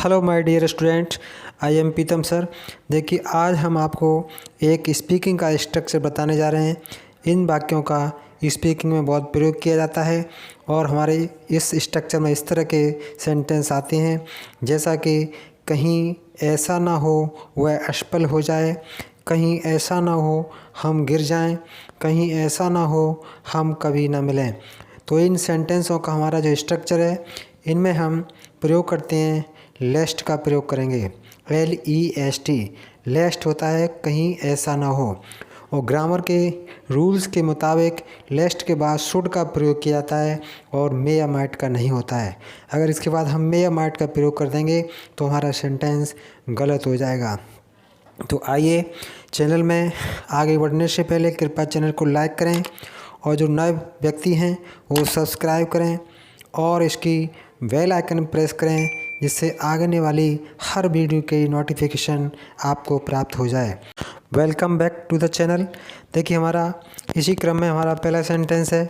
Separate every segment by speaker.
Speaker 1: Hello my dear student, I am Pritam sir. देखिए, आज हम आपको एक स्पीकिंग का स्ट्रक्चर बताने जा रहे हैं। इन वाक्यों का स्पीकिंग में बहुत प्रयोग किया जाता है और हमारे इस स्ट्रक्चर में इस तरह के सेंटेंस आते हैं, जैसा कि कहीं ऐसा ना हो वह असफल हो जाए, कहीं ऐसा ना हो हम गिर जाएं, कहीं ऐसा ना हो हम कभी ना मिलें। तो इन सेंटेंसों का हमारा जो स्ट्रक्चर है, इनमें हम प्रयोग करते हैं, लेस्ट का प्रयोग करेंगे। LEST, लेस्ट होता है कहीं ऐसा ना हो। और ग्रामर के रूल्स के मुताबिक लेस्ट के बाद शुड का प्रयोग किया जाता है और मे या माइट का नहीं होता है। अगर इसके बाद हम मे या माइट का प्रयोग कर देंगे तो हमारा सेंटेंस गलत हो जाएगा। तो आइए, चैनल में आगे बढ़ने से पहले कृपया चैनल को लाइक करें और जो नए व्यक्ति हैं वो सब्सक्राइब करें और इसकी बेल आइकन प्रेस करें, जिससे आने वाली हर वीडियो की नोटिफिकेशन आपको प्राप्त हो जाए। Welcome back to the channel. देखिए, हमारा इसी क्रम में हमारा पहला सेंटेंस है,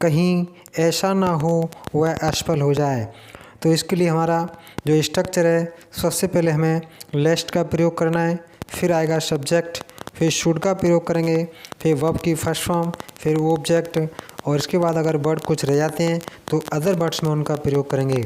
Speaker 1: कहीं ऐसा ना हो वह असफल हो जाए। तो इसके लिए हमारा जो स्ट्रक्चर है, सबसे पहले हमें लेस्ट का प्रयोग करना है, फिर आएगा सब्जेक्ट, फिर शुड का प्रयोग करेंगे, फिर वर्ब की फर्स्ट फॉर्म, फिर ऑब्जेक्ट, और इसके बाद अगर वर्ड कुछ रह जाते हैं तो अदर वर्ड्स में उनका प्रयोग करेंगे।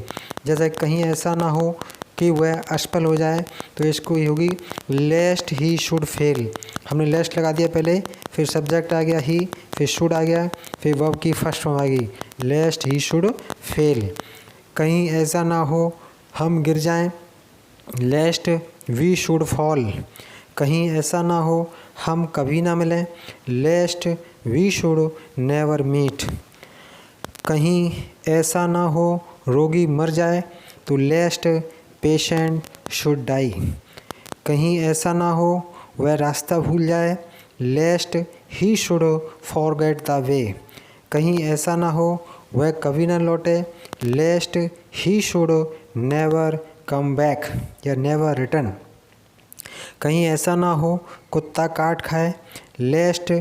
Speaker 1: जैसे कहीं ऐसा ना हो कि वह असफल हो जाए, तो इसको ही होगी लेस्ट ही शुड फेल। हमने लेस्ट लगा दिया पहले, फिर सब्जेक्ट आ गया ही, फिर शुड आ गया, फिर वर्ब की फर्स्ट फॉर्म आ गई लेस्ट ही शुड फेल। कहीं ऐसा ना हो हम गिर जाएं, लेस्ट वी शुड फॉल। कहीं ऐसा ना हो हम कभी ना मिलें, लेस्ट वी शुड नेवर मीट। कहीं ऐसा ना हो रोगी मर जाए, तो लेस्ट पेशेंट शुड डाई। कहीं ऐसा ना हो वह रास्ता भूल जाए, lest he should forget the way. कहीं ऐसा ना हो वह कभी ना लौटे, lest he should never come back या नेवर रिटर्न। कहीं ऐसा ना हो कुत्ता काट खाए, lest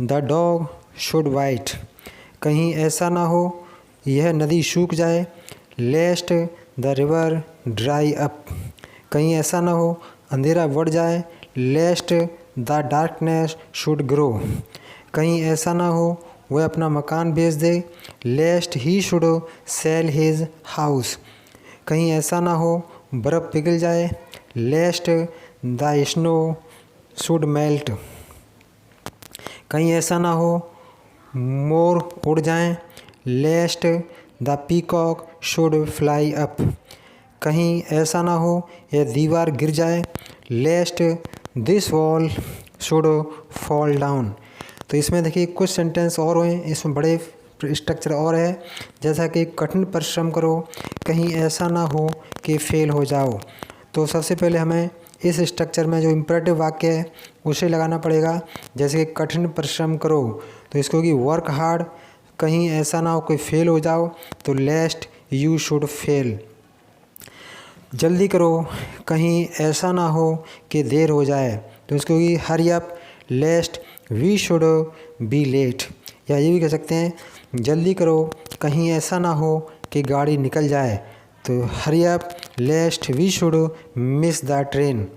Speaker 1: the dog should bite. कहीं ऐसा ना हो यह नदी सूख जाए, lest the river dry up. कहीं ऐसा ना हो अंधेरा बढ़ जाए, lest the darkness should grow. कहीं ऐसा ना हो वह अपना मकान बेच दे, lest he should sell his house. कहीं ऐसा ना हो बर्फ़ पिघल जाए, lest the snow should melt. कहीं ऐसा ना हो मोर उड़ जाएं, lest the peacock should fly up. कहीं ऐसा ना हो यह दीवार गिर जाए, lest this wall should fall down. तो इसमें देखिए कुछ सेंटेंस और हुए, इसमें बड़े स्ट्रक्चर और है, जैसा कि कठिन परिश्रम करो, कहीं ऐसा ना हो कि फेल हो जाओ। तो सबसे पहले हमें इस स्ट्रक्चर में जो इम्परेटिव वाक्य है उसे लगाना पड़ेगा। जैसे कि कठिन परिश्रम करो, तो इसको कि वर्क हार्ड। कहीं ऐसा ना हो कि फेल हो जाओ, तो लेस्ट यू शुड फेल। जल्दी करो, कहीं ऐसा ना हो कि देर हो जाए, तो इसको कि hurry up, lest we should be late. या ये भी कह सकते हैं, जल्दी करो, कहीं ऐसा ना हो कि गाड़ी निकल जाए, तो hurry up, lest we should miss the train.